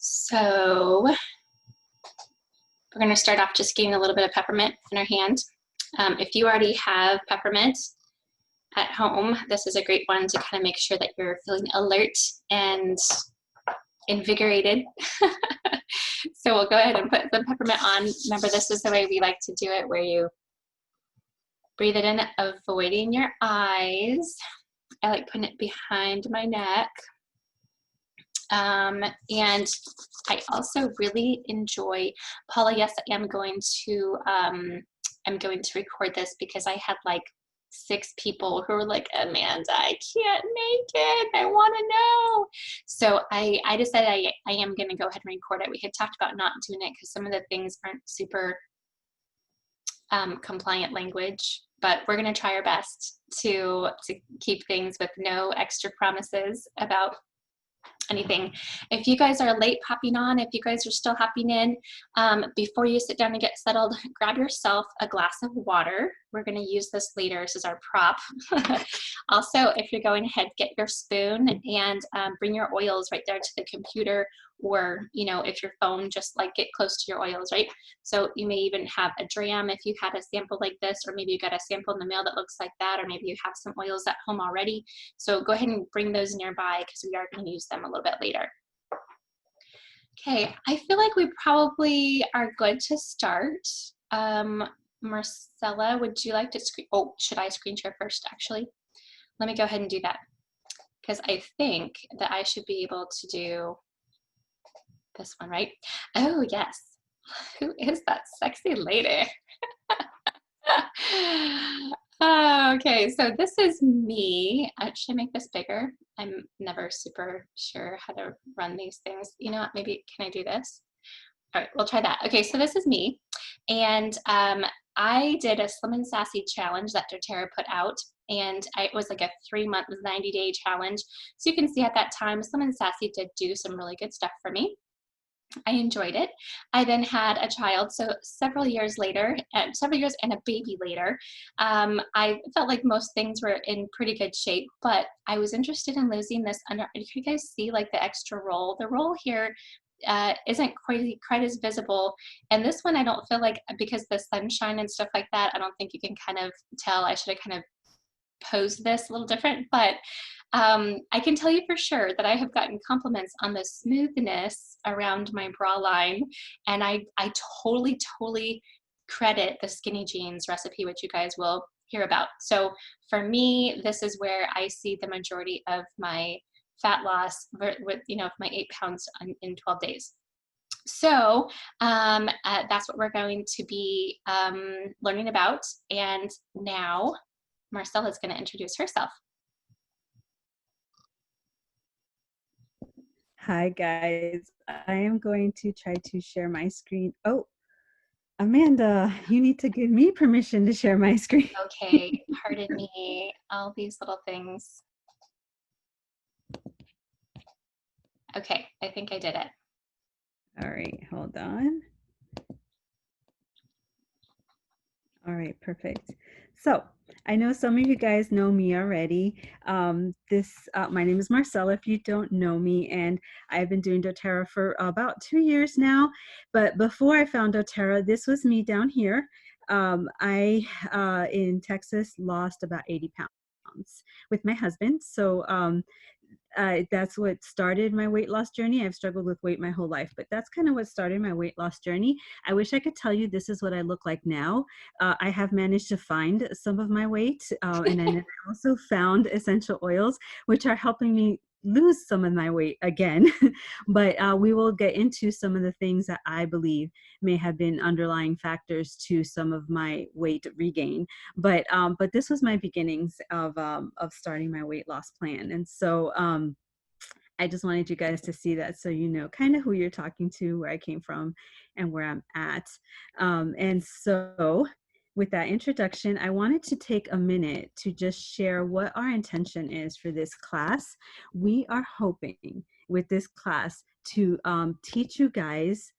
So we're going to start off just getting a little bit of peppermint in our hand. If you already have peppermint at home, this is a great one to kind of make sure that you're feeling alert and invigorated. So we'll go ahead and put the peppermint on. Remember, this is the way we like to do it, where you breathe it in, avoiding your eyes. I like putting it behind my neck. And I also really enjoy, Paula, yes, I'm going to record this because I had like 6 people who were like, Amanda, I can't make it, I want to know. So I decided I am going to go ahead and record it. We had talked about not doing it because some of the things aren't super compliant language, but we're going to try our best to keep things with no extra promises about anything. If you guys are late popping on, if you guys are still hopping in, before you sit down and get settled, grab yourself a glass of water. We're going to use this later. This is our prop. Also, if you're going ahead, get your spoon and bring your oils right there to the computer, or, you know, if your phone, just like get close to your oils, right? So you may even have a dram if you had a sample like this, or maybe you got a sample in the mail that looks like that, or maybe you have some oils at home already. So go ahead and bring those nearby because we are going to use them a little bit later. Okay, I feel like we probably are good to start. Marcella, would you like to screen? Oh, should I screen share first, actually? Let me go ahead and do that because I think that I should be able to do this one, right? Oh, yes. Who is that sexy lady? Okay, so this is me. Should I make this bigger? I'm never super sure how to run these things. You know what, maybe, can I do this? All right, we'll try that. Okay, so this is me. And I did a Slim and Sassy challenge that doTERRA put out. And it was like a 3-month, 90-day challenge. So you can see at that time, Slim and Sassy did do some really good stuff for me. I enjoyed it. I then had a child, so several years later, several years and a baby later, I felt like most things were in pretty good shape, but I was interested in losing this under, you guys see like the extra roll? The roll here isn't quite as visible, and this one I don't feel like, because the sunshine and stuff like that, I don't think you can kind of tell. I should have kind of posed this a little different, but I can tell you for sure that I have gotten compliments on the smoothness around my bra line, and I totally credit the skinny jeans recipe, which you guys will hear about. So for me, this is where I see the majority of my fat loss with, you know, my 8 pounds in 12 days. So that's what we're going to be learning about. And now Marcella is going to introduce herself. Hi guys, I am going to try to share my screen. Oh, Amanda, you need to give me permission to share my screen. Okay, pardon me, all these little things. Okay, I think I did it. All right, hold on. All right, perfect. So I know some of you guys know me already. My name is Marcella, if you don't know me, and I've been doing doTERRA for about 2 years now. But before I found doTERRA, this was me down here. I, in Texas, lost about 80 pounds with my husband. So that's what started my weight loss journey. I've struggled with weight my whole life, but that's kind of what started my weight loss journey. I wish I could tell you this is what I look like now. I have managed to find some of my weight, and then I also found essential oils, which are helping me lose some of my weight again. But we will get into some of the things that I believe may have been underlying factors to some of my weight regain. But this was my beginnings of starting my weight loss plan. And so I just wanted you guys to see that, so you know kind of who you're talking to, where I came from, and where I'm at. And so with that introduction, I wanted to take a minute to just share what our intention is for this class. We are hoping with this class to teach you guys,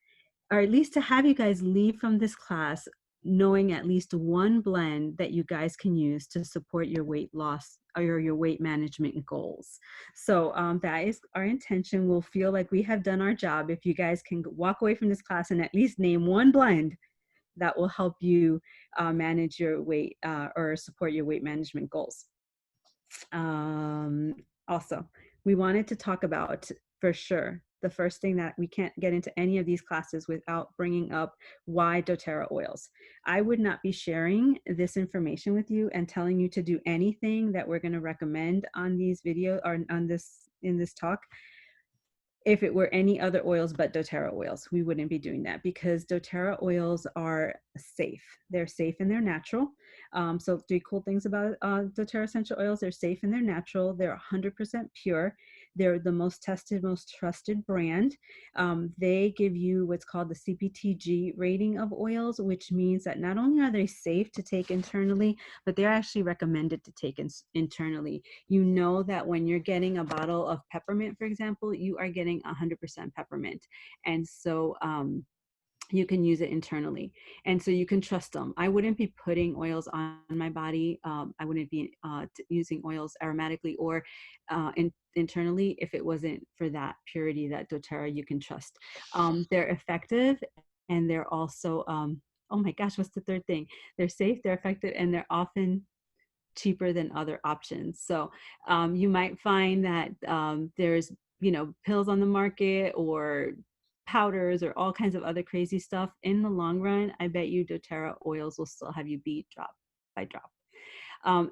or at least to have you guys leave from this class knowing at least one blend that you guys can use to support your weight loss or your weight management goals. So that is our intention. We'll feel like we have done our job if you guys can walk away from this class and at least name one blend that will help you manage your weight or support your weight management goals. Also, we wanted to talk about, for sure, the first thing that we can't get into any of these classes without bringing up why doTERRA oils. I would not be sharing this information with you and telling you to do anything that we're going to recommend on these videos or on this in this talk if it were any other oils but doTERRA oils. We wouldn't be doing that because doTERRA oils are safe. They're safe and they're natural. So 3 cool things about doTERRA essential oils: they're safe and they're natural. They're 100% pure. They're the most tested, most trusted brand. They give you what's called the CPTG rating of oils, which means that not only are they safe to take internally, but they're actually recommended to take internally. You know that when you're getting a bottle of peppermint, for example, you are getting 100% peppermint. And so you can use it internally. And so you can trust them. I wouldn't be putting oils on my body. I wouldn't be using oils aromatically or internally if it wasn't for that purity that doTERRA you can trust. They're effective, and they're also, oh my gosh, what's the third thing? They're safe, they're effective, and they're often cheaper than other options. So you might find that there's, pills on the market or powders or all kinds of other crazy stuff. In the long run, I bet you doTERRA oils will still have you beat drop by drop.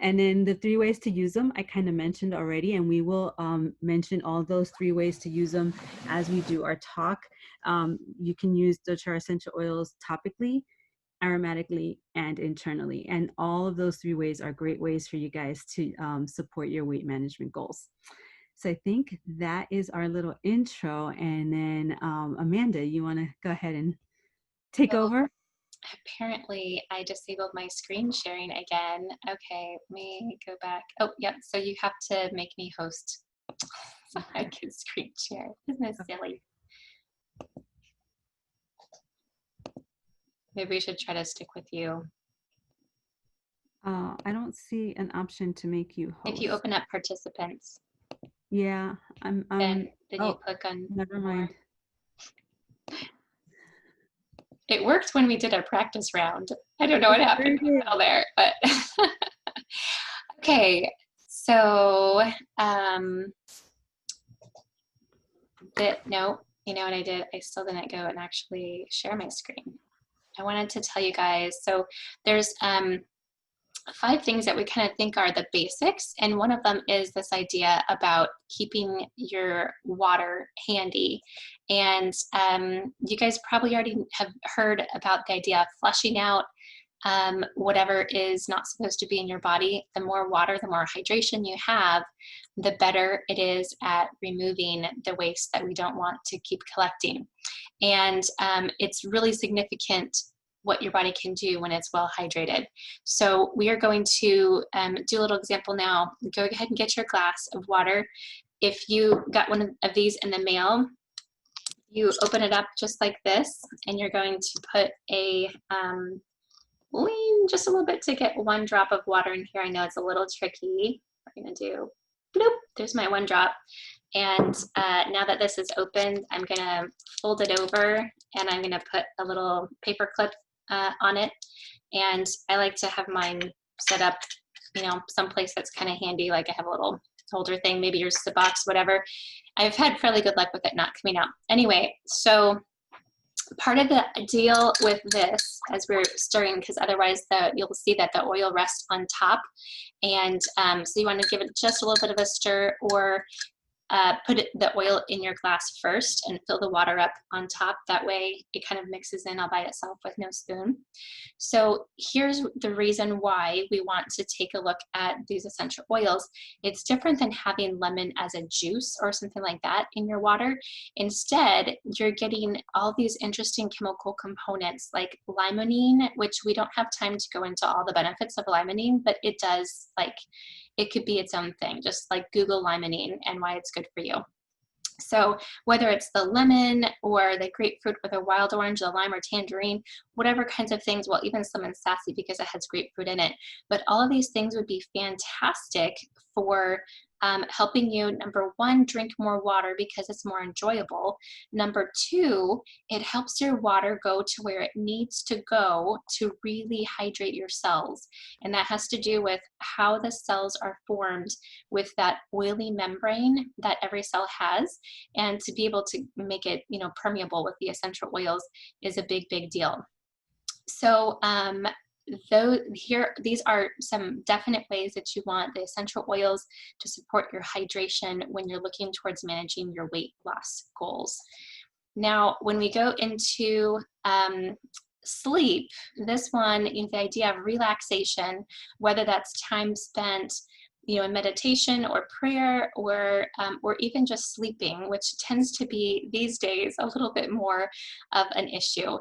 And then the 3 ways to use them, I kind of mentioned already, and we will mention all those 3 ways to use them as we do our talk. You can use doTERRA essential oils topically, aromatically, and internally. And all of those 3 ways are great ways for you guys to support your weight management goals. So I think that is our little intro. And then Amanda, you want to go ahead and take So over? apparently I disabled my screen sharing again. Okay, let me go back. Oh, yep. So you have to make me host so I can screen share. Isn't this silly? Maybe we should try to stick with you. I don't see an option to make you host. If you open up participants. Yeah, I'm Then you oh, click on never more. mind. It worked when we did our practice round. I don't know what happened in the middle there, but okay. So no, you know what I did? I still didn't go and actually share my screen. I wanted to tell you guys. So there's 5 things that we kind of think are the basics, and one of them is this idea about keeping your water handy. And you guys probably already have heard about the idea of flushing out whatever is not supposed to be in your body. The more water, the more hydration you have, the better it is at removing the waste that we don't want to keep collecting. And it's really significant what your body can do when it's well hydrated. So we are going to do a little example now. Go ahead and get your glass of water. If you got one of these in the mail, you open it up just like this, and you're going to put a lean just a little bit to get 1 drop of water in here. I know it's a little tricky. We're gonna do bloop. There's my 1 drop. And now that this is opened, I'm gonna fold it over, and I'm gonna put a little paper clip on it. And I like to have mine set up, someplace that's kind of handy. Like I have a little holder thing, maybe yours is a box, whatever. I've had fairly good luck with it not coming out. Anyway, so part of the deal with this, as we're stirring, because otherwise you'll see that the oil rests on top, and so you want to give it just a little bit of a stir, or put the oil in your glass first and fill the water up on top. That way it kind of mixes in all by itself with no spoon. So here's the reason why we want to take a look at these essential oils. It's different than having lemon as a juice or something like that in your water. Instead, you're getting all these interesting chemical components like limonene, which we don't have time to go into all the benefits of limonene, but it does, like, it could be its own thing. Just like Google limonene and why it's good for you. So whether it's the lemon or the grapefruit or the wild orange, the lime or tangerine, whatever kinds of things, well, even lemon sassy because it has grapefruit in it. But all of these things would be fantastic for helping you, number one, drink more water because it's more enjoyable. Number two, it helps your water go to where it needs to go to really hydrate your cells. And that has to do with how the cells are formed with that oily membrane that every cell has. And to be able to make it, permeable with the essential oils is a big deal. So these are some definite ways that you want the essential oils to support your hydration when you're looking towards managing your weight loss goals. Now, when we go into sleep, this one, the idea of relaxation, whether that's time spent in meditation or prayer or even just sleeping, which tends to be these days a little bit more of an issue.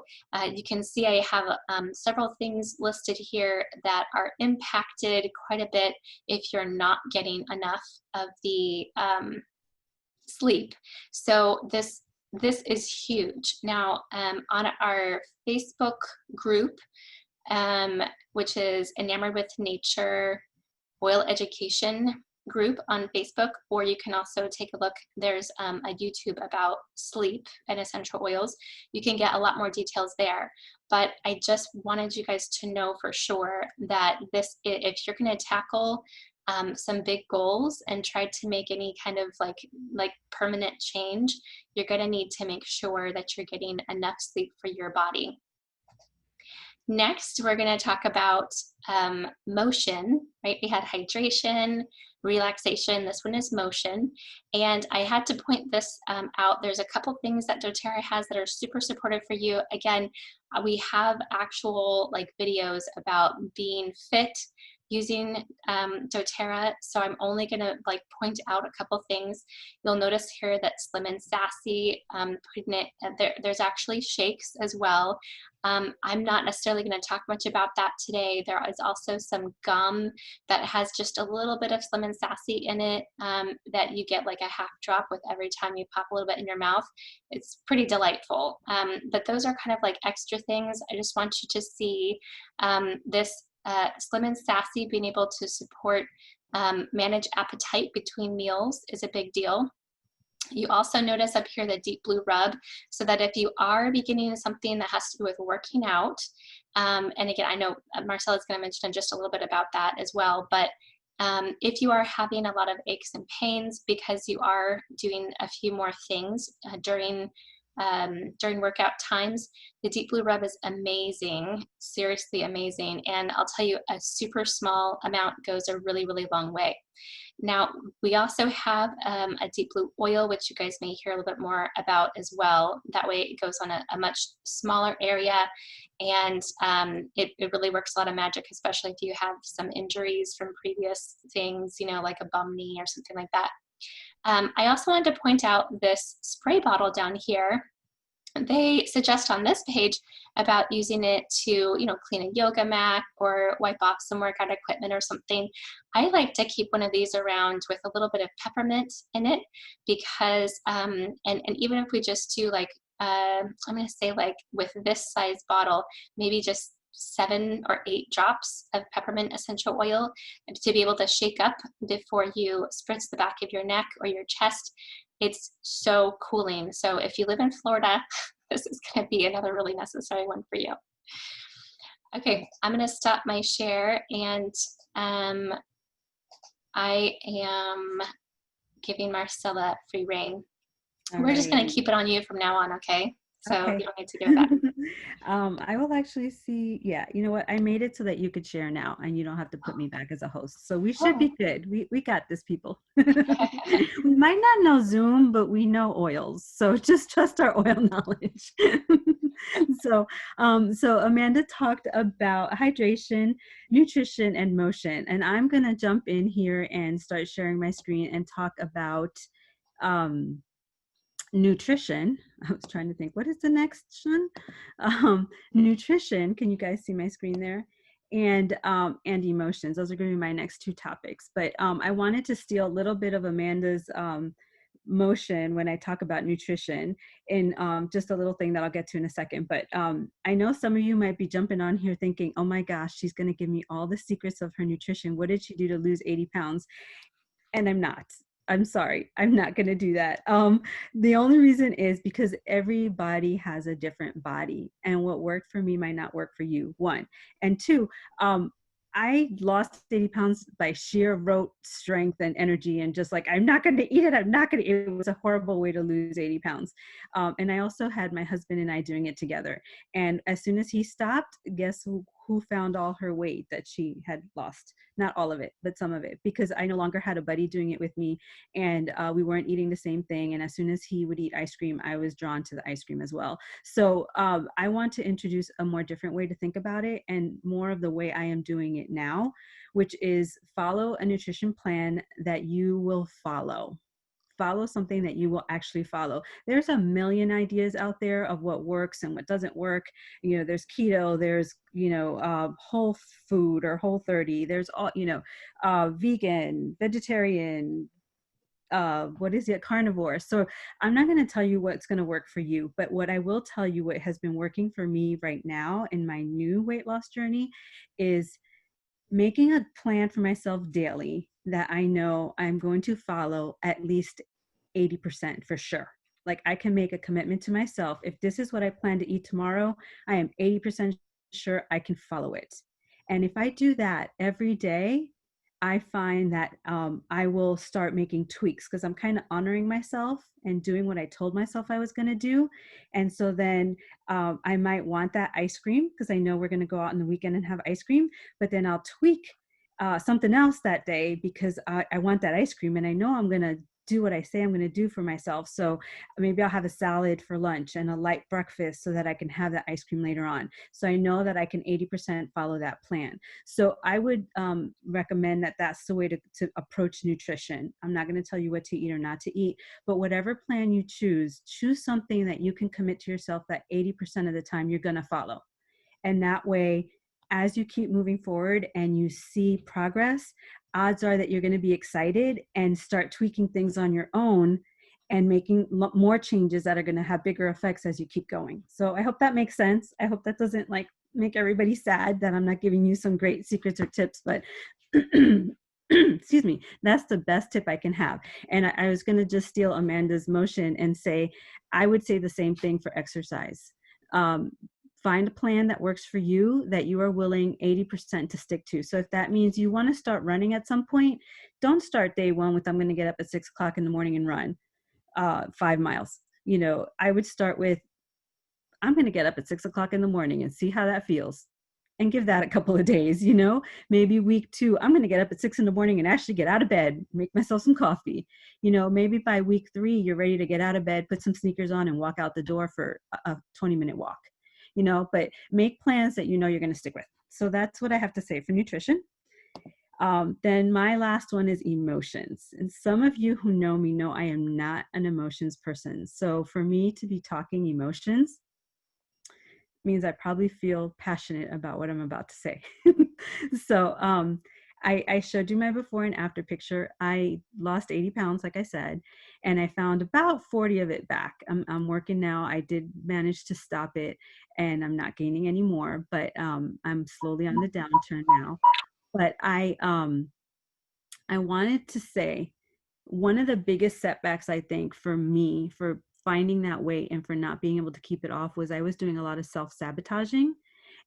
You can see I have several things listed here that are impacted quite a bit if you're not getting enough of the sleep. So this is huge. Now, on our Facebook group, which is Enamored with Nature Oil Education group on Facebook, or you can also take a look. There's a YouTube about sleep and essential oils. You can get a lot more details there. But I just wanted you guys to know for sure that if you're going to tackle some big goals and try to make any kind of like permanent change, you're going to need to make sure that you're getting enough sleep for your body. Next, we're going to talk about motion, right? We had hydration, relaxation. This one is motion. And I had to point this out. There's a couple things that doTERRA has that are super supportive for you. Again, we have actual videos about being fit using doTERRA, so I'm only going to point out a couple things. You'll notice here that Slim and Sassy, putting it there's actually shakes as well. I'm not necessarily going to talk much about that today. There is also some gum that has just a little bit of Slim and Sassy in it that you get like a half drop with every time you pop a little bit in your mouth. It's pretty delightful. But those are kind of like extra things. I just want you to see this Slim and Sassy being able to support manage appetite between meals is a big deal. You also notice up here the deep blue rub, so that if you are beginning something that has to do with working out, and again, I know Marcella is going to mention just a little bit about that as well, but if you are having a lot of aches and pains because you are doing a few more things during workout times, the deep blue rub is amazing, seriously amazing, and I'll tell you, a super small amount goes a really long way. Now, we also have a deep blue oil, which you guys may hear a little bit more about as well. That way it goes on a much smaller area, and it really works a lot of magic, especially if you have some injuries from previous things, like a bum knee or something like that. I also wanted to point out this spray bottle down here. They suggest on this page about using it to, clean a yoga mat or wipe off some workout equipment or something. I like to keep one of these around with a little bit of peppermint in it because, and even if we just do I'm going to say with this size bottle, maybe just 7 or 8 drops of peppermint essential oil to be able to shake up before you spritz the back of your neck or your chest. It's so cooling. So if you live in Florida, this is going to be another really necessary one for you. Okay, I'm going to stop my share, and I am giving Marcella free reign. We're just going to keep it on you from now on, okay? So Okay. you don't need to do that. I will actually see. Yeah, you know what? I made it so that you could share now, and you don't have to put me back as a host. So we should be good. We got this, people. We might not know Zoom, but we know oils. So just trust our oil knowledge. So Amanda talked about hydration, nutrition, and motion, and I'm gonna jump in here and start sharing my screen and talk about nutrition. I was trying to think, what is the next one? Nutrition. Can you guys see my screen there? And emotions. Those are going to be my next 2 topics. But I wanted to steal a little bit of Amanda's motion when I talk about nutrition in just a little thing that I'll get to in a second. But I know some of you might be jumping on here thinking, oh my gosh, she's going to give me all the secrets of her nutrition. What did she do to lose 80 pounds? And I'm not. I'm sorry. I'm not going to do that. The only reason is because everybody has a different body, and what worked for me might not work for you. One. And two, I lost 80 pounds by sheer rote strength and energy, and just like, I'm not going to eat it. I'm not going to. It was a horrible way to lose 80 pounds. And I also had my husband and I doing it together. And as soon as he stopped, guess who found all her weight that she had lost? Not all of it, but some of it, because I no longer had a buddy doing it with me, and we weren't eating the same thing. And as soon as he would eat ice cream, I was drawn to the ice cream as well. So I want to introduce a more different way to think about it, and more of the way I am doing it now, which is follow a nutrition plan that you will follow. Follow something that you will actually follow. There's a million ideas out there of what works and what doesn't work. You know, there's keto, there's, whole food or whole 30, there's all, vegan, vegetarian, what is it, carnivore. So I'm not going to tell you what's going to work for you, but what I will tell you, what has been working for me right now in my new weight loss journey, is making a plan for myself daily that I know I'm going to follow at least 80% for sure. Like, I can make a commitment to myself. If this is what I plan to eat tomorrow, I am 80% sure I can follow it. And if I do that every day, I find that I will start making tweaks, because I'm kind of honoring myself and doing what I told myself I was going to do. And so then I might want that ice cream, because I know we're going to go out on the weekend and have ice cream, but then I'll tweak something else that day because I want that ice cream, and I know I'm going to do what I say I'm going to do for myself. So maybe I'll have a salad for lunch and a light breakfast so that I can have that ice cream later on. So I know that I can 80% follow that plan. So I would recommend that that's the way to approach nutrition. I'm not going to tell you what to eat or not to eat, but whatever plan you choose something that you can commit to yourself that 80% of the time you're going to follow. And that way, as you keep moving forward and you see progress, odds are that you're going to be excited and start tweaking things on your own and making more changes that are going to have bigger effects as you keep going. So I hope that makes sense. I hope that doesn't like make everybody sad that I'm not giving you some great secrets or tips, but excuse me, that's the best tip I can have. And I was going to just steal Amanda's motion and say, I would say the same thing for exercise. Find a plan that works for you, that you are willing 80% to stick to. So if that means you want to start running at some point, don't start day one with, I'm going to get up at 6 o'clock in the morning and run 5 miles. I would start with, I'm going to get up at 6 o'clock in the morning and see how that feels, and give that a couple of days. Maybe week 2, I'm going to get up at 6 in the morning and actually get out of bed, make myself some coffee. Maybe by week 3, you're ready to get out of bed, put some sneakers on and walk out the door for a 20-minute walk. But make plans that you're going to stick with. So that's what I have to say for nutrition. Then my last one is emotions. And some of you who know me know I am not an emotions person. So for me to be talking emotions means I probably feel passionate about what I'm about to say. So I showed you my before and after picture. I lost 80 pounds, like I said, and I found about 40 of it back. I'm working now. I did manage to stop it, and I'm not gaining any more, but I'm slowly on the downturn now. But I wanted to say, one of the biggest setbacks, I think, for me, for finding that weight and for not being able to keep it off, was I was doing a lot of self-sabotaging.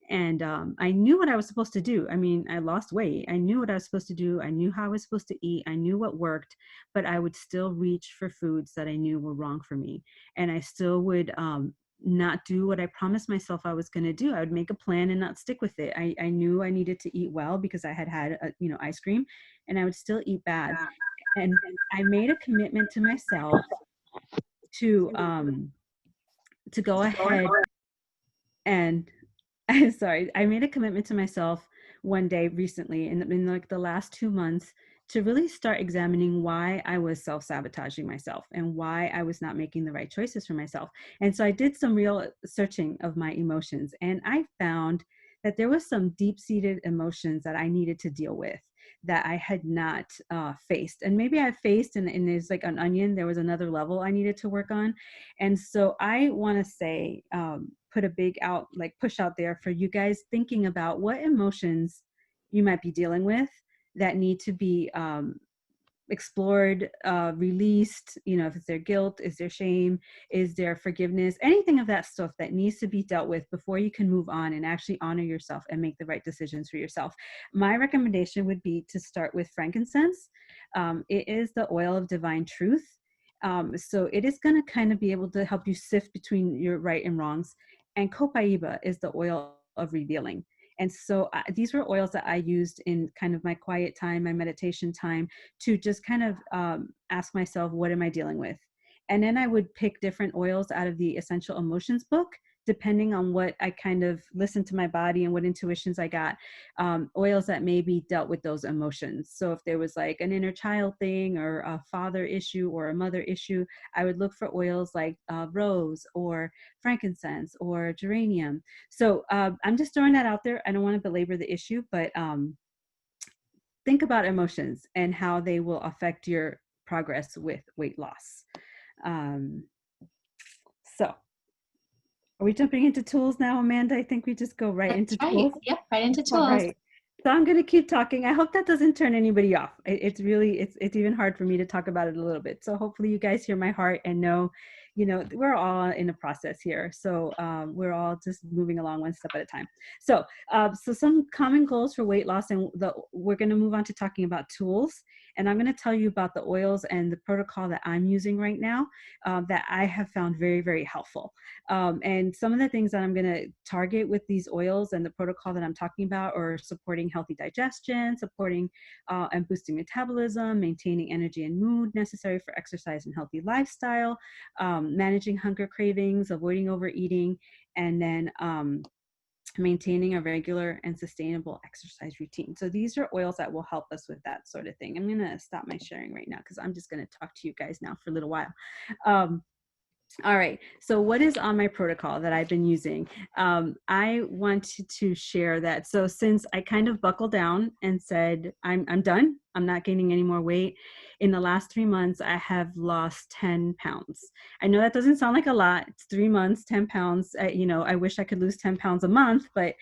And I knew what I was supposed to do. I mean, I lost weight. I knew what I was supposed to do. I knew how I was supposed to eat. I knew what worked, but I would still reach for foods that I knew were wrong for me. And I still would not do what I promised myself I was going to do. I would make a plan and not stick with it. I knew I needed to eat well because I had ice cream, and I would still eat bad. And I made a commitment to myself to go ahead and I'm sorry, I made a commitment to myself one day recently in like the last 2 months to really start examining why I was self-sabotaging myself and why I was not making the right choices for myself. And so I did some real searching of my emotions, and I found that there was some deep-seated emotions that I needed to deal with that I had not faced. And maybe I faced, and there's like an onion, there was another level I needed to work on. And so I want to say, put a big out, like push out there for you guys thinking about what emotions you might be dealing with that need to be explored, released, if it's their guilt, is there shame, is there forgiveness, anything of that stuff that needs to be dealt with before you can move on and actually honor yourself and make the right decisions for yourself. My recommendation would be to start with frankincense. It is the oil of divine truth. So it is going to kind of be able to help you sift between your right and wrongs. And copaiba is the oil of revealing. And so these were oils that I used in kind of my quiet time, my meditation time, to just kind of ask myself, what am I dealing with? And then I would pick different oils out of the Essential Emotions book, depending on what I kind of listened to my body and what intuitions I got, oils that maybe dealt with those emotions. So if there was like an inner child thing or a father issue or a mother issue, I would look for oils like rose or frankincense or geranium. So I'm just throwing that out there. I don't want to belabor the issue, but think about emotions and how they will affect your progress with weight loss. Um, so are we jumping into tools now, Amanda? I think we just go right That's into right. tools. Yep, right into All tools. right. So I'm going to keep talking. I hope that doesn't turn anybody off. It's really, it's even hard for me to talk about it a little bit. So hopefully you guys hear my heart and know, we're all in a process here. So we're all just moving along one step at a time. So some common goals for weight loss, and we're going to move on to talking about tools. And I'm going to tell you about the oils and the protocol that I'm using right now that I have found very, very helpful. And some of the things that I'm going to target with these oils and the protocol that I'm talking about are supporting healthy digestion, supporting and boosting metabolism, maintaining energy and mood necessary for exercise and healthy lifestyle, managing hunger cravings, avoiding overeating, and then maintaining a regular and sustainable exercise routine. So these are oils that will help us with that sort of thing. I'm going to stop my sharing right now because I'm just going to talk to you guys now for a little while. All right. So what is on my protocol that I've been using? I wanted to share that. So since I kind of buckled down and said, I'm done, I'm not gaining any more weight. In the last 3 months, I have lost 10 pounds. I know that doesn't sound like a lot. It's 3 months, 10 pounds. I wish I could lose 10 pounds a month, but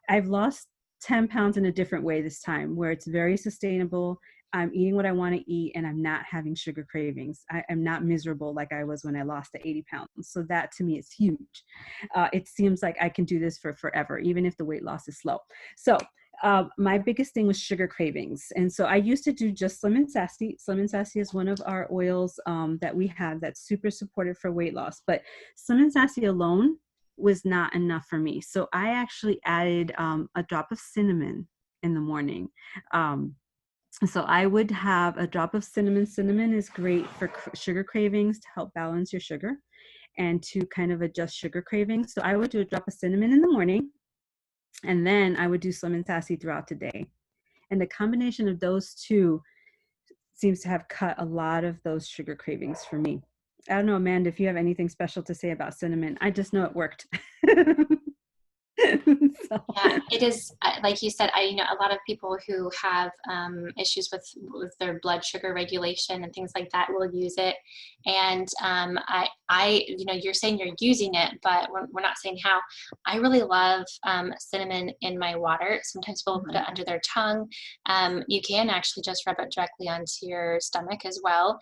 I've lost 10 pounds in a different way this time, where it's very sustainable. I'm eating what I want to eat and I'm not having sugar cravings. I'm not miserable like I was when I lost the 80 pounds. So that to me is huge. It seems like I can do this for forever, even if the weight loss is slow. So my biggest thing was sugar cravings. And so I used to do just Slim and Sassy. Slim and Sassy is one of our oils that we have that's super supportive for weight loss. But Slim and Sassy alone was not enough for me. So I actually added a drop of cinnamon in the morning. So I would have a drop of cinnamon. Cinnamon is great for sugar cravings to help balance your sugar and to kind of adjust sugar cravings. So I would do a drop of cinnamon in the morning, and then I would do Slim and Sassy throughout the day. And the combination of those two seems to have cut a lot of those sugar cravings for me. I don't know, Amanda, if you have anything special to say about cinnamon. I just know it worked. So. Yeah, it is like you said. A lot of people who have issues with their blood sugar regulation and things like that will use it. And you're saying you're using it, but we're not saying how. I really love cinnamon in my water. Sometimes people put it under their tongue. You can actually just rub it directly onto your stomach as well.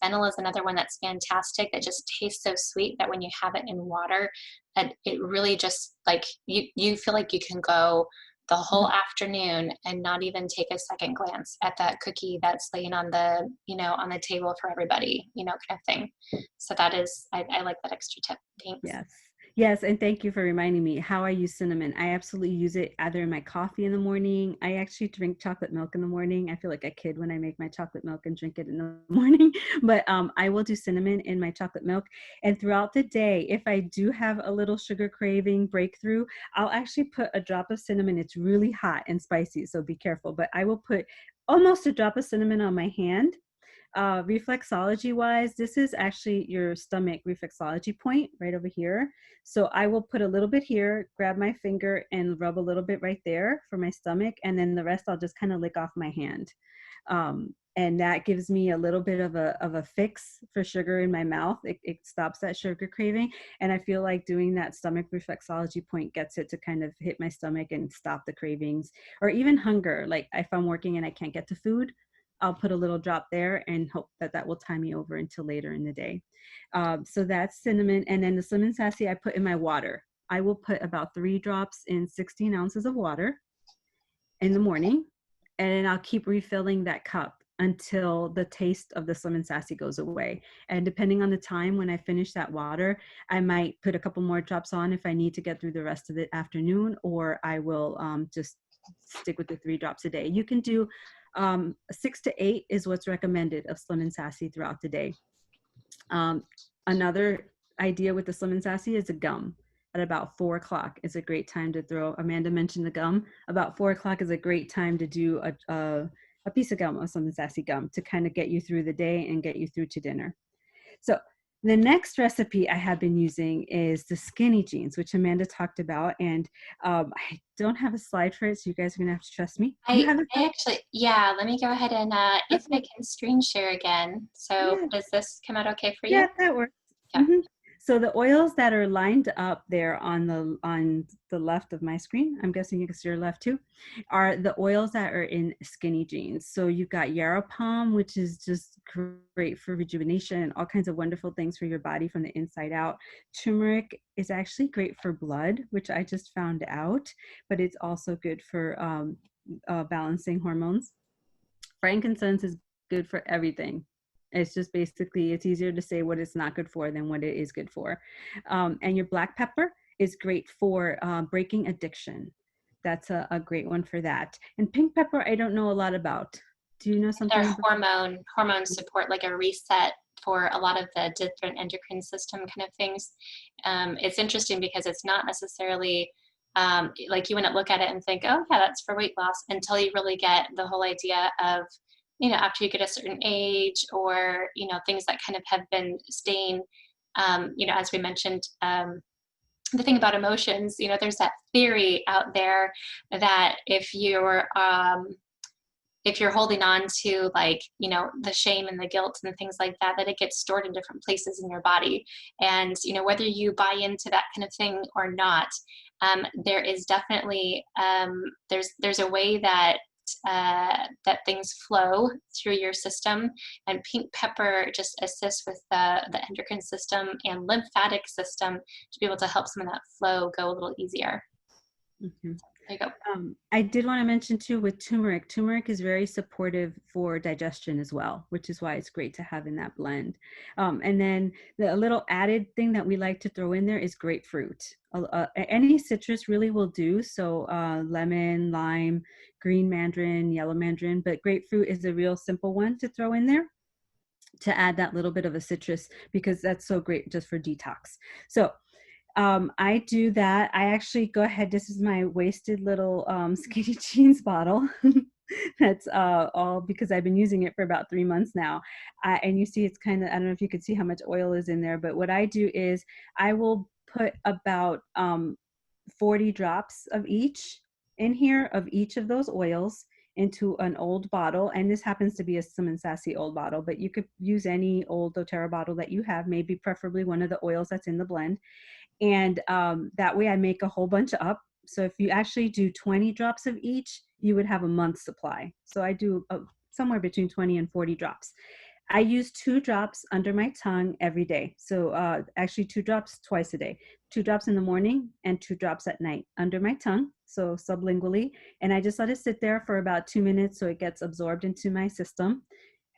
Fennel is another one that's fantastic. That just tastes so sweet that when you have it in water, and it really just like you feel like you can go the whole afternoon and not even take a second glance at that cookie that's laying on the on the table for everybody, kind of thing. So that is, I like that extra tip. Thanks. Yes. Yes, and thank you for reminding me how I use cinnamon. I absolutely use it either in my coffee in the morning. I actually drink chocolate milk in the morning. I feel like a kid when I make my chocolate milk and drink it in the morning. But I will do cinnamon in my chocolate milk. And throughout the day, if I do have a little sugar craving breakthrough, I'll actually put a drop of cinnamon. It's really hot and spicy, so be careful. But I will put almost a drop of cinnamon on my hand. Reflexology wise, this is actually your stomach reflexology point right over here. So I will put a little bit here, grab my finger and rub a little bit right there for my stomach. And then the rest I'll just kind of lick off my hand. And that gives me a little bit of a fix for sugar in my mouth. It stops that sugar craving. And I feel like doing that stomach reflexology point gets it to kind of hit my stomach and stop the cravings or even hunger. Like if I'm working and I can't get to food, I'll put a little drop there and hope that that will tie me over until later in the day. So that's cinnamon. And then the Slim and Sassy I put in my water. I will put about 3 drops in 16 ounces of water in the morning, and then I'll keep refilling that cup until the taste of the Slim and Sassy goes away. And depending on the time when I finish that water, I might put a couple more drops on if I need to get through the rest of the afternoon, or I will just stick with the 3 drops a day. You can do 6 to 8 is what's recommended of Slim and Sassy throughout the day. Another idea with the Slim and Sassy is a gum. At about 4 o'clock is a great time to throw. Amanda mentioned the gum. About 4 o'clock is a great time to do a piece of gum, or Slim and Sassy gum, to kind of get you through the day and get you through to dinner. So the next recipe I have been using is the skinny jeans, which Amanda talked about. And I don't have a slide for it, so you guys are going to have to trust me. You have a I slide? actually, yeah, let me go ahead and if I Okay. can screen share again. So Yeah. does this come out okay for you? Yeah, that works. Yeah. hmm So the oils that are lined up there on the left of my screen, I'm guessing you can see your left too, are the oils that are in skinny jeans. So you've got yarrow palm, which is just great for rejuvenation and all kinds of wonderful things for your body from the inside out. Turmeric is actually great for blood, which I just found out, but it's also good for balancing hormones. Frankincense is good for everything. It's just basically, it's easier to say what it's not good for than what it is good for. And your black pepper is great for breaking addiction. That's a great one for that. And pink pepper, I don't know a lot about. Do you know Their something about? hormone support, like a reset for a lot of the different endocrine system kind of things. It's interesting because it's not necessarily like you wouldn't look at it and think, oh yeah, that's for weight loss, until you really get the whole idea of, after you get a certain age, or things that kind of have been staying, as we mentioned, the thing about emotions, there's that theory out there that if you're holding on to, like, the shame and the guilt and the things like that, that it gets stored in different places in your body. And whether you buy into that kind of thing or not, there is definitely there's a way that that things flow through your system, and pink pepper just assists with the endocrine system and lymphatic system to be able to help some of that flow go a little easier. Mhm. There you go. I did want to mention too with turmeric. Turmeric is very supportive for digestion as well, which is why it's great to have in that blend. And then a little added thing that we like to throw in there is grapefruit. Any citrus really will do. So lemon, lime, green mandarin, yellow mandarin, but grapefruit is a real simple one to throw in there to add that little bit of a citrus, because that's so great just for detox. So I do that. I actually go ahead. This is my wasted little skinny jeans bottle. That's all because I've been using it for about 3 months now. And you see it's kind of, I don't know if you could see how much oil is in there, but what I do is I will put about 40 drops of each in here, of each of those oils, into an old bottle. And this happens to be a Slim and Sassy old bottle, but you could use any old doTERRA bottle that you have, maybe preferably one of the oils that's in the blend. And that way I make a whole bunch up. So if you actually do 20 drops of each, you would have a month's supply. So I do somewhere between 20 and 40 drops. I use 2 drops under my tongue every day. So actually 2 drops twice a day, 2 drops in the morning and 2 drops at night under my tongue. So sublingually. And I just let it sit there for about 2 minutes so it gets absorbed into my system.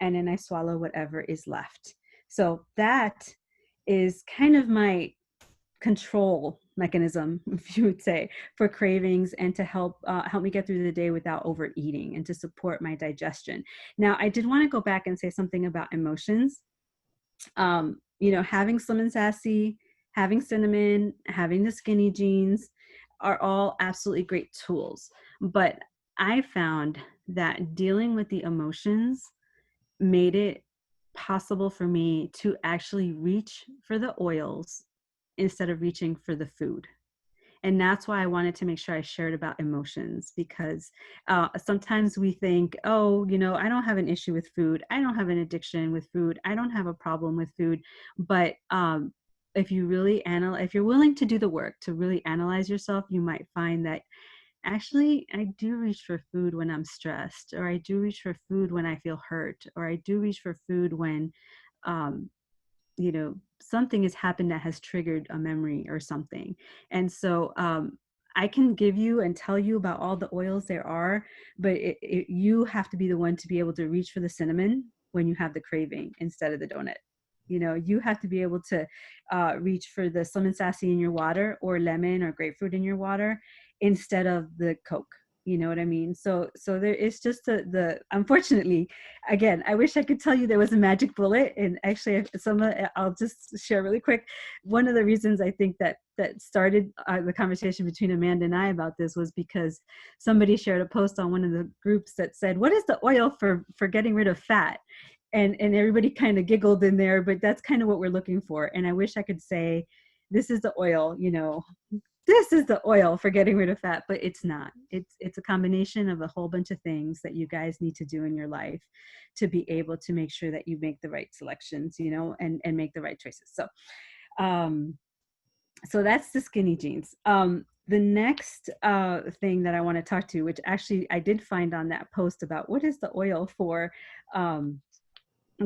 And then I swallow whatever is left. So that is kind of my control mechanism, if you would say, for cravings, and to help me get through the day without overeating and to support my digestion. Now, I did want to go back and say something about emotions. Having Slim and Sassy, having cinnamon, having the skinny jeans are all absolutely great tools. But I found that dealing with the emotions made it possible for me to actually reach for the oils instead of reaching for the food. And that's why I wanted to make sure I shared about emotions, because sometimes we think, oh, I don't have an issue with food. I don't have an addiction with food. I don't have a problem with food. But if you really if you're willing to do the work to really analyze yourself, you might find that actually I do reach for food when I'm stressed, or I do reach for food when I feel hurt, or I do reach for food when um, something has happened that has triggered a memory or something. And so I can give you and tell you about all the oils there are, but you have to be the one to be able to reach for the cinnamon when you have the craving instead of the donut. You have to be able to reach for the slim and sassy in your water, or lemon or grapefruit in your water, instead of the Coke. You know what I mean? So there is just the unfortunately, again, I wish I could tell you there was a magic bullet. And actually, I'll just share really quick. One of the reasons I think that started the conversation between Amanda and I about this was because somebody shared a post on one of the groups that said, "What is the oil for getting rid of fat?" And everybody kind of giggled in there, but that's kind of what we're looking for. And I wish I could say, this is the oil, this is the oil for getting rid of fat, but it's not. It's a combination of a whole bunch of things that you guys need to do in your life to be able to make sure that you make the right selections, and make the right choices. Um, so that's the skinny jeans. The next thing that I want to talk to, which actually I did find on that post about what is the oil for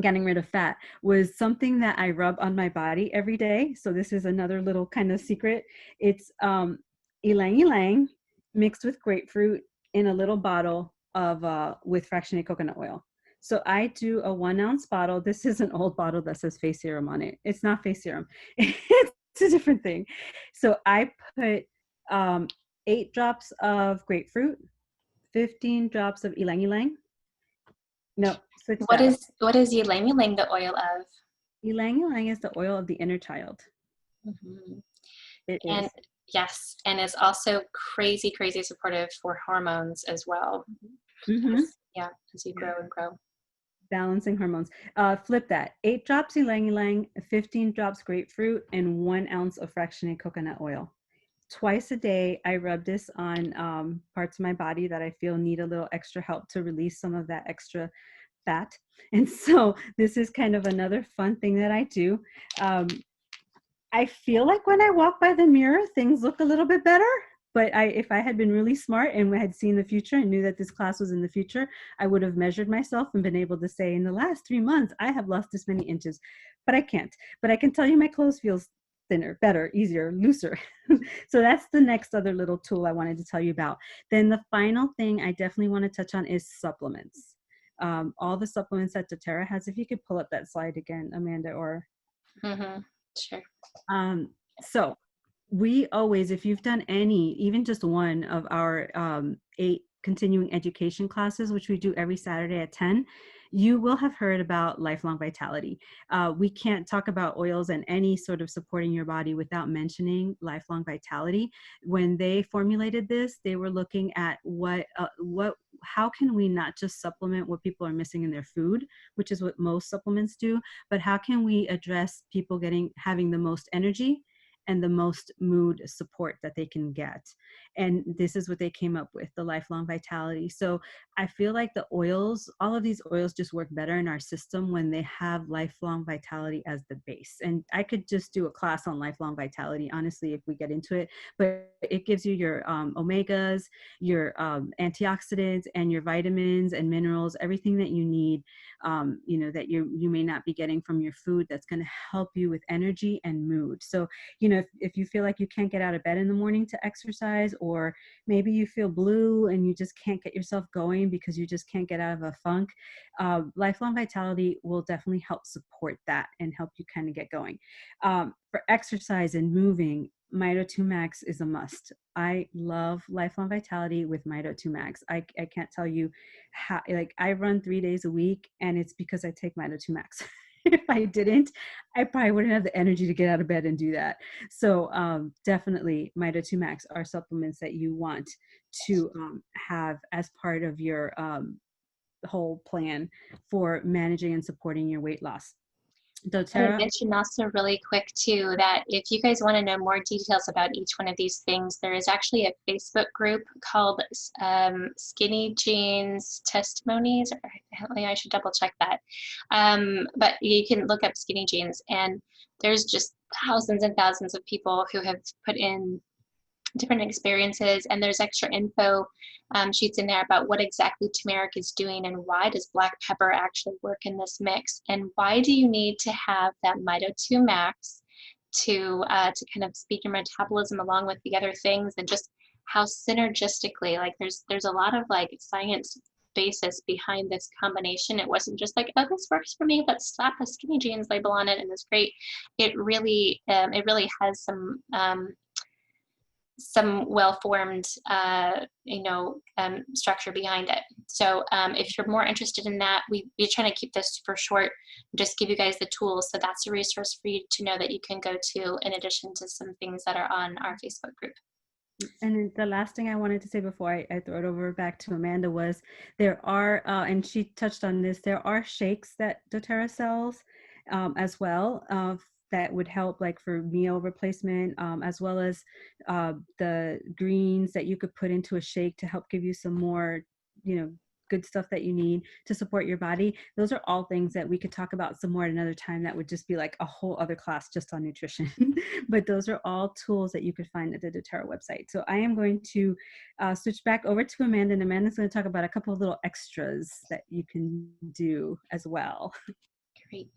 getting rid of fat, was something that I rub on my body every day. So this is another little kind of secret. It's ylang ylang mixed with grapefruit in a little bottle of with fractionated coconut oil. So I do a 1 ounce bottle. This is an old bottle that says face serum on it. It's not face serum. It's a different thing. So I put 8 drops of grapefruit, 15 drops of ylang ylang. No, switch What that up. is ylang ylang the oil of? Ylang ylang is the oil of the inner child. Mhm. It And is. yes, and is also crazy, crazy supportive for hormones as well. Mm-hmm. Yeah, as you grow and grow. Balancing hormones. Flip that. 8 drops ylang ylang, 15 drops grapefruit, and 1 ounce of fractionated coconut oil. Twice a day, I rub this on parts of my body that I feel need a little extra help to release some of that extra fat. And so this is kind of another fun thing that I do. I feel like when I walk by the mirror, things look a little bit better. But if I had been really smart and had seen the future and knew that this class was in the future, I would have measured myself and been able to say, in the last 3 months, I have lost this many inches. But I can't. But I can tell you my clothes feels thinner, better, easier, looser. So that's the next other little tool I wanted to tell you about. Then the final thing I definitely want to touch on is supplements. All the supplements that doTERRA has. If you could pull up that slide again, Amanda, or Mm-hmm. Sure. so we always, if you've done any, even just one of our 8 continuing education classes, which we do every Saturday at 10, you will have heard about lifelong vitality. We can't talk about oils and any sort of supporting your body without mentioning lifelong vitality. When they formulated this, they were looking at how can we not just supplement what people are missing in their food, which is what most supplements do, but how can we address people having the most energy and the most mood support that they can get. And this is what they came up with, the lifelong vitality. So I feel like the oils, all of these oils just work better in our system when they have lifelong vitality as the base. And I could just do a class on lifelong vitality, honestly, if we get into it, but it gives you your omegas, your antioxidants, and your vitamins and minerals, everything that you need, that you may not be getting from your food, that's going to help you with energy and mood. So if you feel like you can't get out of bed in the morning to exercise, or maybe you feel blue and you just can't get yourself going because you just can't get out of a funk, lifelong vitality will definitely help support that and help you kind of get going. For exercise and moving, Mito 2 Max is a must. I love lifelong vitality with Mito 2 Max. I can't tell you how, like, I run 3 days a week, and it's because I take Mito 2 Max. If I didn't, I probably wouldn't have the energy to get out of bed and do that. So definitely Mito 2 Max are supplements that you want to have as part of your whole plan for managing and supporting your weight loss. I want to doTERRA. mention also really quick too that if you guys want to know more details about each one of these things, there is actually a Facebook group called Skinny Jeans Testimonies. I should double check that. But you can look up Skinny Jeans, and there's just thousands and thousands of people who have put in different experiences, and there's extra info sheets in there about what exactly turmeric is doing and why does black pepper actually work in this mix, and why do you need to have that mito2 max to kind of speed your metabolism along with the other things, and just how synergistically, like there's a lot of like science basis behind this combination. It wasn't just like, oh, this works for me, let's slap a skinny jeans label on it and it's great. It really has some well-formed, structure behind it. So if you're more interested in that, we're trying to keep this super short, just give you guys the tools. So that's a resource for you to know that you can go to in addition to some things that are on our Facebook group. And the last thing I wanted to say before I throw it over back to Amanda was there are, and she touched on this, there are shakes that doTERRA sells as well that would help like for meal replacement, as well as the greens that you could put into a shake to help give you some more, good stuff that you need to support your body. Those are all things that we could talk about some more at another time. That would just be like a whole other class just on nutrition. But those are all tools that you could find at the doTERRA website. So I am going to switch back over to Amanda, and Amanda's going to talk about a couple of little extras that you can do as well. Great.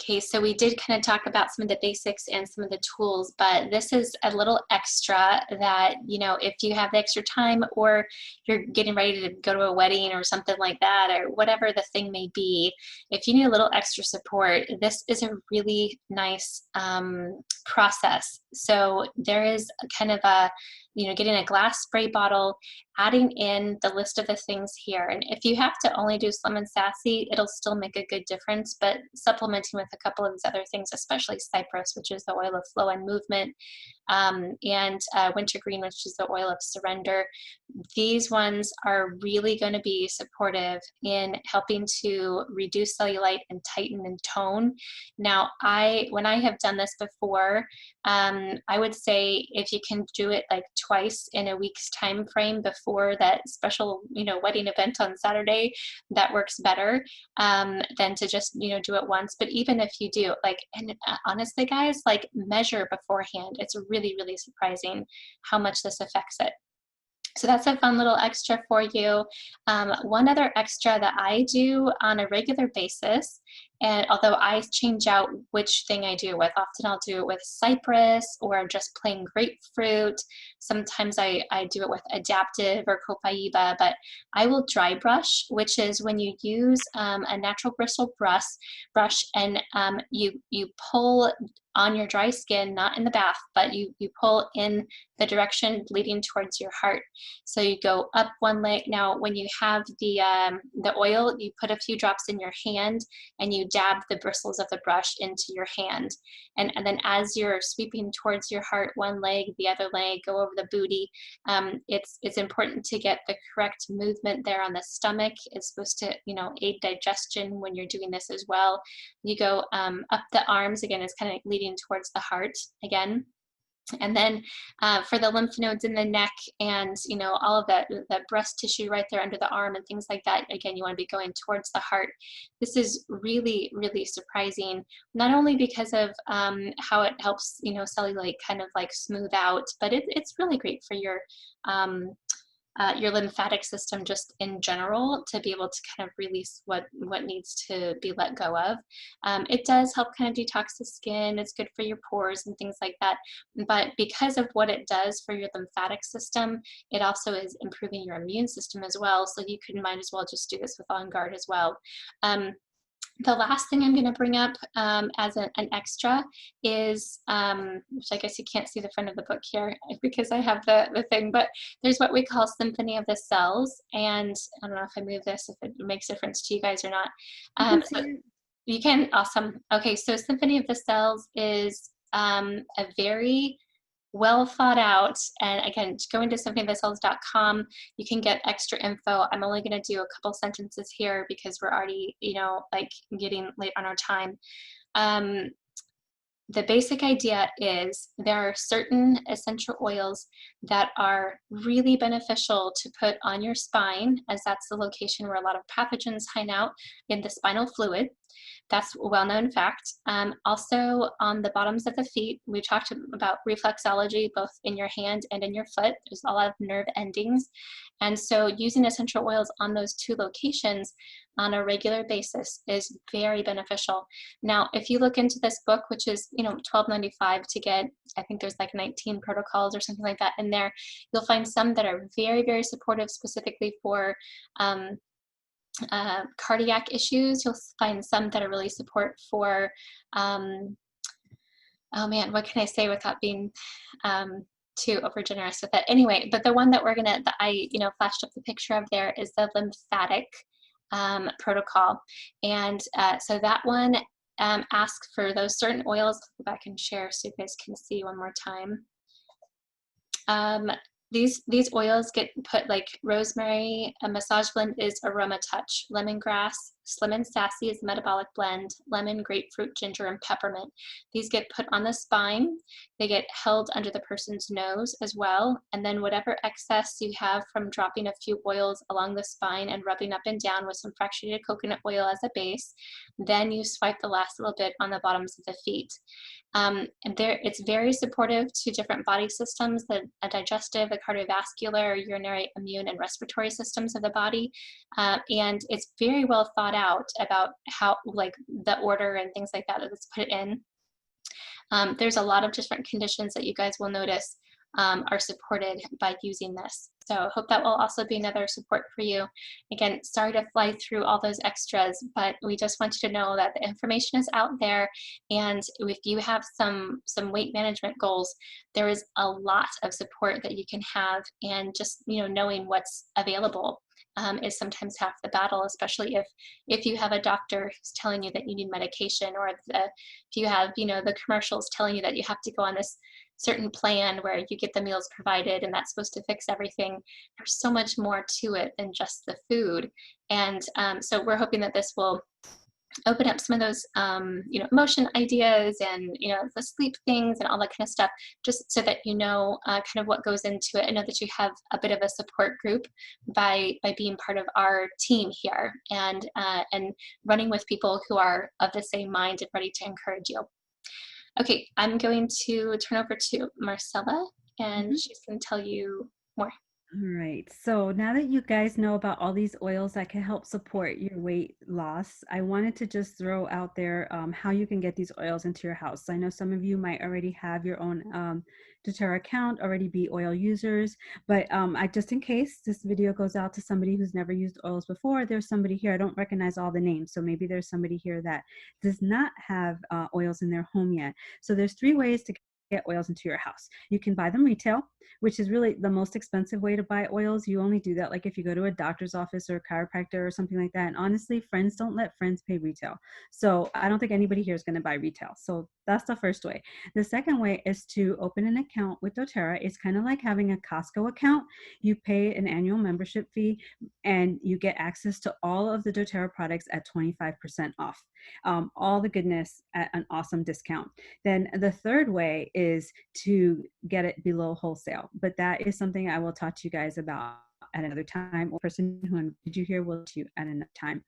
Okay, so we did kind of talk about some of the basics and some of the tools, but this is a little extra that, if you have the extra time or you're getting ready to go to a wedding or something like that, or whatever the thing may be, if you need a little extra support, this is a really nice process. So there is kind of getting a glass spray bottle, adding in the list of the things here. And if you have to only do Slim and Sassy, it'll still make a good difference, but supplementing with a couple of these other things, especially Cypress, which is the oil of flow and movement, and wintergreen, which is the oil of surrender. These ones are really going to be supportive in helping to reduce cellulite and tighten and tone. Now, when I have done this before, I would say if you can do it like twice in a week's time frame before that special, wedding event on Saturday, that works better than to just, do it once. But even if you do, and honestly, guys, measure beforehand. It's really, really surprising how much this affects it. So that's a fun little extra for you. One other extra that I do on a regular basis, and although I change out which thing I do it with, often I'll do it with cypress or just plain grapefruit. Sometimes I do it with adaptive or copaiba, but I will dry brush, which is when you use a natural bristle brush and you pull on your dry skin, not in the bath, but you pull in the direction leading towards your heart. So you go up one leg. Now, when you have the oil, you put a few drops in your hand and you dab the bristles of the brush into your hand. And then as you're sweeping towards your heart, one leg, the other leg, go over the booty. It's important to get the correct movement there on the stomach. It's supposed to, aid digestion when you're doing this as well. You go up the arms, again, it's kind of leading towards the heart again. And then for the lymph nodes in the neck and, all of that breast tissue right there under the arm and things like that, again, you want to be going towards the heart. This is really, really surprising, not only because of how it helps, cellulite kind of smooth out, but it's really great for your lymphatic system just in general to be able to kind of release what needs to be let go of. It does help kind of detox the skin. It's good for your pores and things like that. But because of what it does for your lymphatic system, it also is improving your immune system as well. So you might as well just do this with On Guard as well. The last thing I'm going to bring up as an extra is, which I guess you can't see the front of the book here because I have the thing, but there's what we call Symphony of the Cells. And I don't know if I move this, if it makes a difference to you guys or not. So you can, awesome. Okay, so Symphony of the Cells is a very well thought out. And again, go into symphonyofthecells.com. You can get extra info. I'm only going to do a couple sentences here because we're already, like getting late on our time. Um, the basic idea is there are certain essential oils that are really beneficial to put on your spine, as that's the location where a lot of pathogens hide out in the spinal fluid. That's a well-known fact. Also, on the bottoms of the feet, we talked about reflexology, both in your hand and in your foot. There's a lot of nerve endings. And so using essential oils on those two locations on a regular basis is very beneficial. Now, if you look into this book, which is, $12.95 to get, I think there's like 19 protocols or something like that in there, you'll find some that are very, very supportive specifically for cardiac issues. You'll find some that are really support for, oh man, what can I say without being too over generous with it? Anyway, but the one that that I, flashed up the picture of there is the lymphatic protocol. And so that one asks for those certain oils. I'll go back and share so you guys can see one more time. These oils get put like rosemary. A massage blend is aroma touch. Lemongrass, slim and sassy is metabolic blend. Lemon, grapefruit, ginger, and peppermint. These get put on the spine. They get held under the person's nose as well. And then whatever excess you have from dropping a few oils along the spine and rubbing up and down with some fractionated coconut oil as a base, then you swipe the last little bit on the bottoms of the feet. And it's very supportive to different body systems, the digestive, the cardiovascular, urinary, immune, and respiratory systems of the body. And it's very well thought out about how, like the order and things like that that's put in. There's a lot of different conditions that you guys will notice are supported by using this. So I hope that will also be another support for you. Again, sorry to fly through all those extras, but we just want you to know that the information is out there. And if you have some weight management goals, there is a lot of support that you can have, and just, knowing what's available is sometimes half the battle, especially if you have a doctor who's telling you that you need medication, or if you have, the commercials telling you that you have to go on this certain plan where you get the meals provided and that's supposed to fix everything. There's so much more to it than just the food. And so we're hoping that this will open up some of those, emotion ideas and, the sleep things and all that kind of stuff, just so that kind of what goes into it. I know that you have a bit of a support group by being part of our team here, and running with people who are of the same mind and ready to encourage you. Okay, I'm going to turn over to Marcella, and she's going to tell you more. All right. So now that you guys know about all these oils that can help support your weight loss, I wanted to just throw out there how you can get these oils into your house. I know some of you might already have your own doTERRA account, already be oil users, but just in case this video goes out to somebody who's never used oils before, there's somebody here, I don't recognize all the names, so maybe there's somebody here that does not have oils in their home yet. So there's 3 ways to get oils into your house. You can buy them retail, which is really the most expensive way to buy oils. You only do that like if you go to a doctor's office or a chiropractor or something like that. And honestly, friends don't let friends pay retail. So I don't think anybody here is going to buy retail. So that's the first way. The second way is to open an account with doTERRA. It's kind of like having a Costco account. You pay an annual membership fee and you get access to all of the doTERRA products at 25% off. All the goodness at an awesome discount. Then the third way is to get it below wholesale, but that is something I will talk to you guys about at another time, or person who invited you here will to you at another time.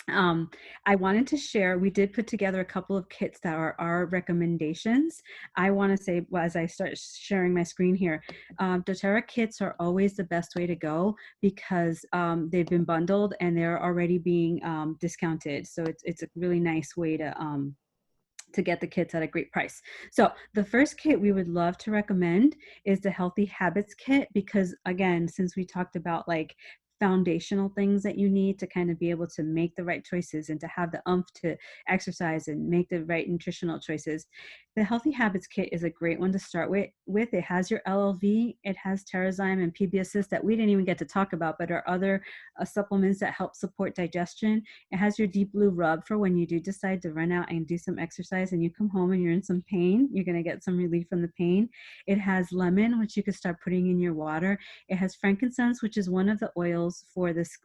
I wanted to share, we did put together a couple of kits that are our recommendations. I want to say, well, as I start sharing my screen here, doTERRA kits are always the best way to go because they've been bundled and they're already being discounted. So it's a really nice way to get the kits at a great price. So the first kit we would love to recommend is the Healthy Habits Kit, because again, since we talked about like foundational things that you need to kind of be able to make the right choices and to have the oomph to exercise and make the right nutritional choices, The Healthy Habits Kit is a great one to start with. It has your LLV, it has Terrazyme and PB Assist that we didn't even get to talk about, but are other supplements that help support digestion. It has your Deep Blue Rub for when you do decide to run out and do some exercise and you come home and you're in some pain. You're going to get some relief from the pain. It has lemon, which you could start putting in your water. It has frankincense, which is one of the oils for this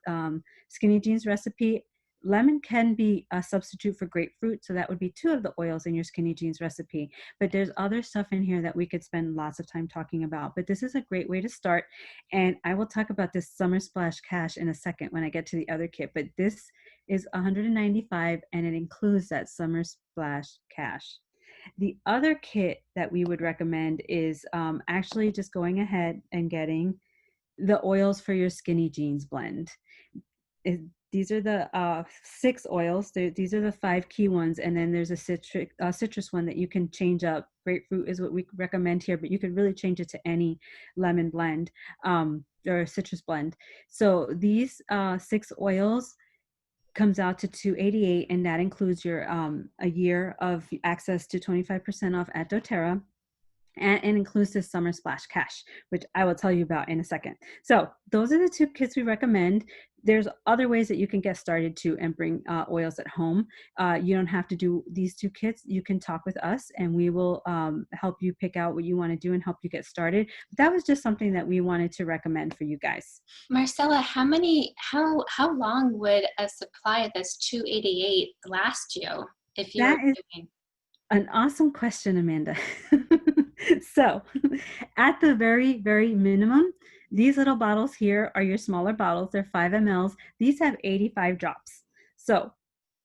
skinny jeans recipe. Lemon can be a substitute for grapefruit, so that would be 2 of the oils in your skinny jeans recipe. But there's other stuff in here that we could spend lots of time talking about. But this is a great way to start. And I will talk about this Summer Splash Cash in a second when I get to the other kit. But this is $195 and it includes that Summer Splash Cash. The other kit that we would recommend is actually just going ahead and getting the oils for your skinny jeans blend. These are the 6 oils. These are the 5 key ones, and then there's a citrus one that you can change up. Grapefruit is what we recommend here, but you could really change it to any lemon blend or citrus blend. So these 6 oils comes out to $288, and that includes your a year of access to 25% off at doTERRA. And it includes this Summer Splash Cash, which I will tell you about in a second. So those are the 2 kits we recommend. There's other ways that you can get started too and bring oils at home. You don't have to do these 2 kits. You can talk with us and we will help you pick out what you want to do and help you get started. But that was just something that we wanted to recommend for you guys. Marcella, how long would a supply of this 288 last you if you were That is doing? an awesome question, Amanda. So at the very, very minimum, these little bottles here are your smaller bottles. They're 5 mLs. These have 85 drops. So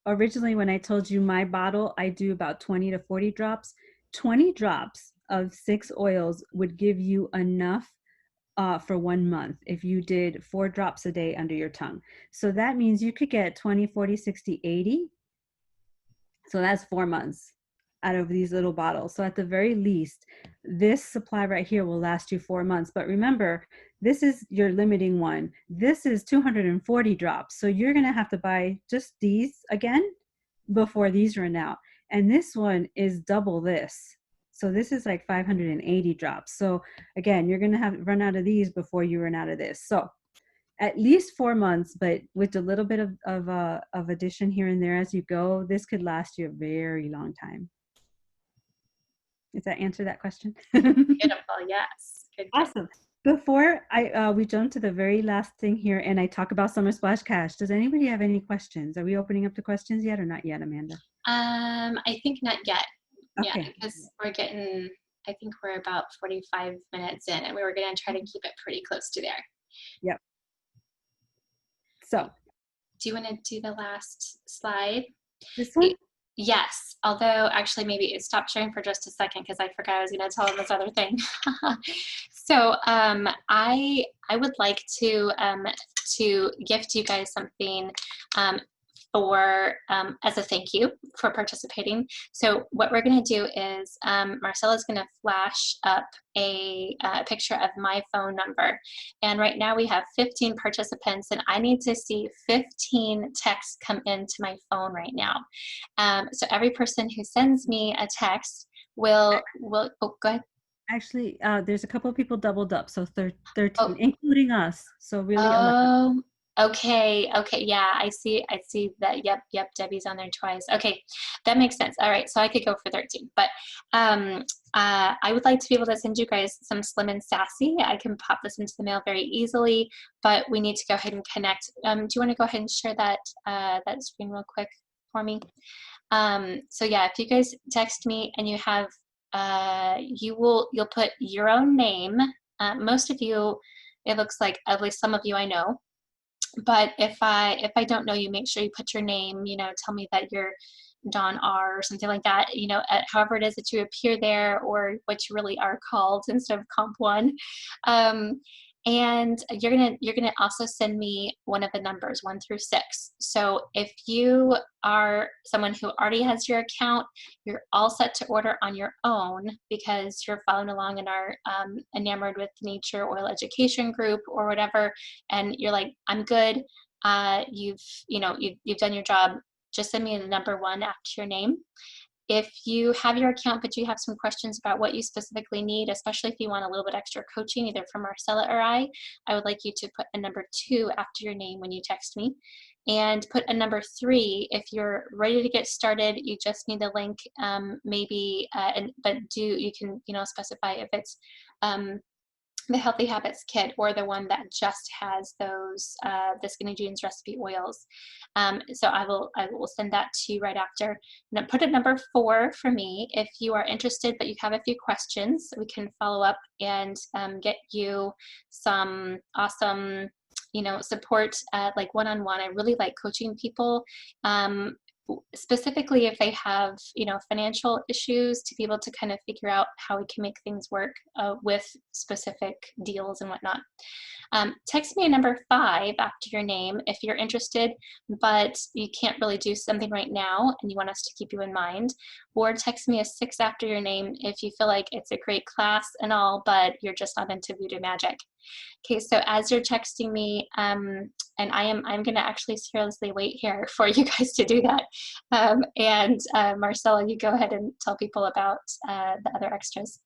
originally when I told you my bottle, I do about 20 to 40 drops. 20 drops of 6 oils would give you enough for 1 month if you did 4 drops a day under your tongue. So that means you could get 20, 40, 60, 80. So that's 4 months out of these little bottles. So at the very least, this supply right here will last you 4 months. But remember, this is your limiting one. This is 240 drops. So you're going to have to buy just these again before these run out. And this one is double this. So this is like 580 drops. So again, you're going to have run out of these before you run out of this. So at least 4 months, but with a little bit of addition here and there as you go, this could last you a very long time. Does that answer that question? Beautiful, yes. Good. Awesome. Before we jump to the very last thing here and I talk about Summer Splash Cash, does anybody have any questions? Are we opening up to questions yet or not yet, Amanda? I think not yet. Yeah, Okay. because I think we're about 45 minutes in and we were going to try to keep it pretty close to there. Yep. So. Do you want to do the last slide? This one? Yes, although actually maybe stop sharing for just a second because I forgot I was going to tell them this other thing. So I would like to gift you guys something for as a thank you for participating. So what we're going to do is Marcella's going to flash up a picture of my phone number, and right now we have 15 participants, and I need to see 15 texts come into my phone right now. So every person who sends me a text will oh, go ahead. Actually, there's a couple of people doubled up, so 13, Oh. including us. So really 11. Oh, okay. Yeah, I see that. Yep, Debbie's on there twice. Okay, that makes sense. All right, so I could go for 13, but I would like to be able to send you guys some Slim and Sassy. I can pop this into the mail very easily, but we need to go ahead and connect. Do you want to go ahead and share that that screen real quick for me? So yeah, if you guys text me and you have you'll put your own name. Most of you, it looks like at least some of you I know, but if I don't know you, make sure you put your name, tell me that you're Dawn R or something like that, however it is that you appear there or what you really are called instead of Comp One. And you're gonna also send me one of the numbers 1 through 6. So if you are someone who already has your account, you're all set to order on your own because you're following along in our Enamored with Nature Oil Education group or whatever, and you're like, I'm good. You've done your job. Just send me the number 1 after your name. If you have your account, but you have some questions about what you specifically need, especially if you want a little bit extra coaching, either from Marcella or I would like you to put a number 2 after your name when you text me, and put a number 3 if you're ready to get started. You just need the link, maybe, but you can, specify if it's the Healthy Habits Kit or the one that just has those the Skinny Jeans recipe oils. So I will send that to you right after. Now put a number 4 for me if you are interested, but you have a few questions. We can follow up and get you some awesome, support, like one-on-one. I really like coaching people. Specifically if they have financial issues, to be able to kind of figure out how we can make things work with specific deals and whatnot. Text me a number 5 after your name if you're interested, but you can't really do something right now and you want us to keep you in mind. Or text me a 6 after your name if you feel like it's a great class and all, but you're just not into voodoo magic. Okay, so as you're texting me, and I'm going to actually seriously wait here for you guys to do that. Marcella, you go ahead and tell people about the other extras.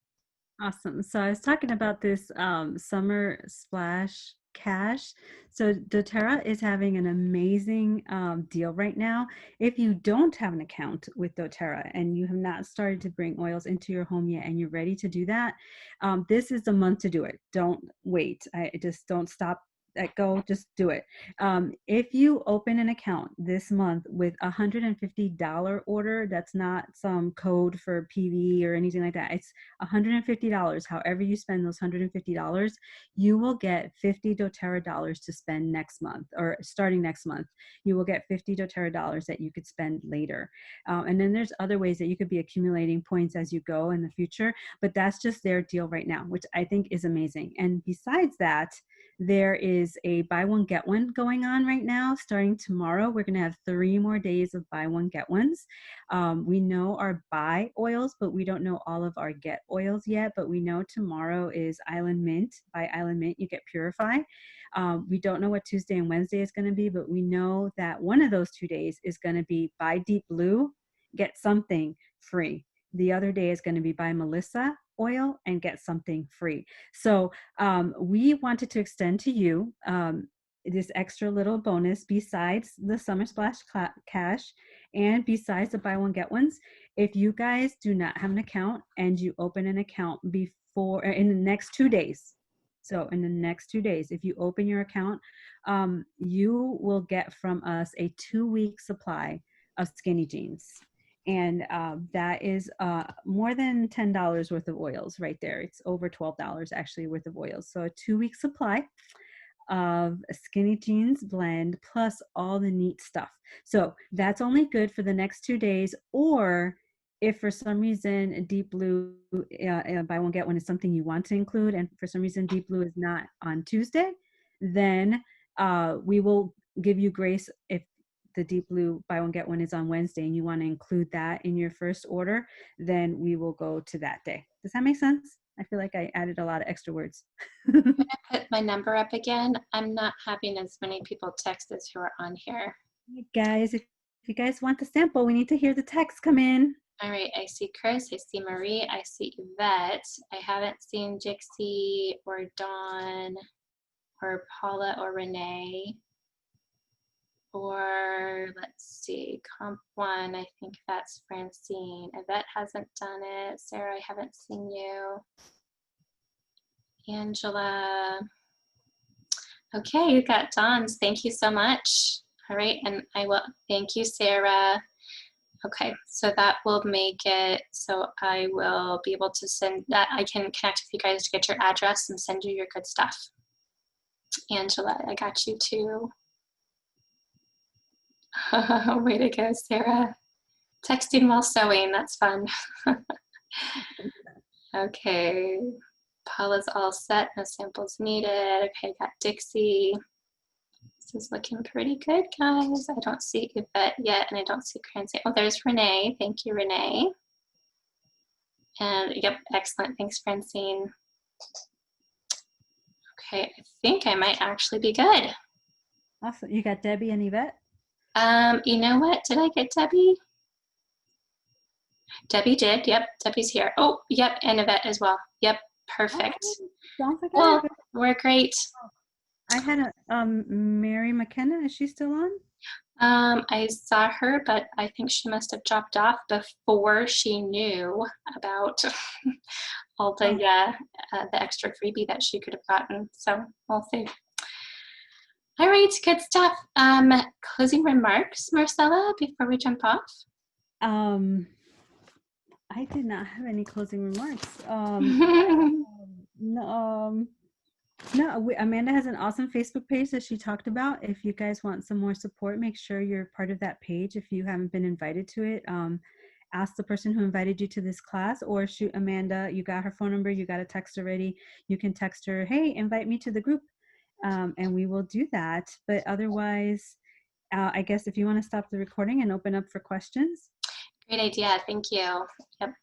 Awesome. So I was talking about this summer splash cash. So doTERRA is having an amazing deal right now. If you don't have an account with doTERRA and you have not started to bring oils into your home yet and you're ready to do that, this is the month to do it. Don't wait. I just don't stop at go, just do it. If you open an account this month with $150 order, that's not some code for PV or anything like that. It's $150. However you spend those $150, you will get 50 doTERRA dollars to spend next month, or starting next month. You will get 50 doTERRA dollars that you could spend later. And then there's other ways that you could be accumulating points as you go in the future, but that's just their deal right now, which I think is amazing. And besides that, there is a buy one get one going on right now. Starting tomorrow, we're going to have 3 more days of buy one get ones. We know our buy oils, but we don't know all of our get oils yet. But we know tomorrow is Island Mint. By Island Mint, you get Purify. We don't know what Tuesday and Wednesday is going to be, but we know that one of those 2 days is going to be buy Deep Blue, get something free. The other day is going to be buy Melissa oil and get something free. So we wanted to extend to you this extra little bonus besides the Summer Splash Cash and besides the buy one get ones. If you guys do not have an account and you open an account before in the next 2 days, so in the next 2 days, if you open your account, you will get from us a 2-week supply of Skinny Jeans. And that is more than $10 worth of oils right there. It's over $12 actually worth of oils. So a 2-week supply of Skinny Jeans blend plus all the neat stuff. So that's only good for the next 2 days, or if for some reason Deep Blue buy one get one is something you want to include, and for some reason Deep Blue is not on Tuesday, then we will give you grace if the Deep Blue buy one get one is on Wednesday and you want to include that in your first order, then we will go to that day. Does that make sense? I feel like I added a lot of extra words. I'm gonna put my number up again. I'm not having as many people text as who are on here. Hey guys, if you guys want the sample, we need to hear the text come in. All right, I see Chris, I see Marie, I see Yvette. I haven't seen Dixie or Dawn or Paula or Renee. Or let's see, comp 1, I think that's Francine. Yvette hasn't done it. Sarah, I haven't seen you. Angela. Okay, you got Dawn's. Thank you so much. All right, and I will thank you, Sarah. Okay, so that will make it so I will be able to send that. I can connect with you guys to get your address and send you your good stuff. Angela, I got you too. Way to go, Sarah. Texting while sewing, that's fun. Okay, Paula's all set, no samples needed. Okay, got Dixie. This is looking pretty good, guys. I don't see Yvette yet, and I don't see Cranston. Oh, there's Renee. Thank you, Renee. And yep, excellent. Thanks, Francine. Okay, I think I might actually be good. Awesome. You got Debbie and Yvette? You know what? Did I get Debbie? Debbie did. Yep, Debbie's here. Oh, yep, and Yvette as well. Yep, perfect. Oh, sounds like I have Well, it. we're great. I had a Mary McKenna. Is she still on? I saw her, but I think she must have dropped off before she knew about all Oh, the extra freebie that she could have gotten. So we'll see. All right, good stuff. Closing remarks, Marcella, before we jump off. um, I did not have any closing remarks. No, no, Amanda has an awesome Facebook page that she talked about. If you guys want some more support, make sure you're part of that page. If you haven't been invited to it, ask the person who invited you to this class or shoot Amanda. You got her phone number, you got a text already. You can text her, hey, invite me to the group, and we will do that. But otherwise, I guess if you want to stop the recording and open up for questions. Great idea. Thank you. Yep.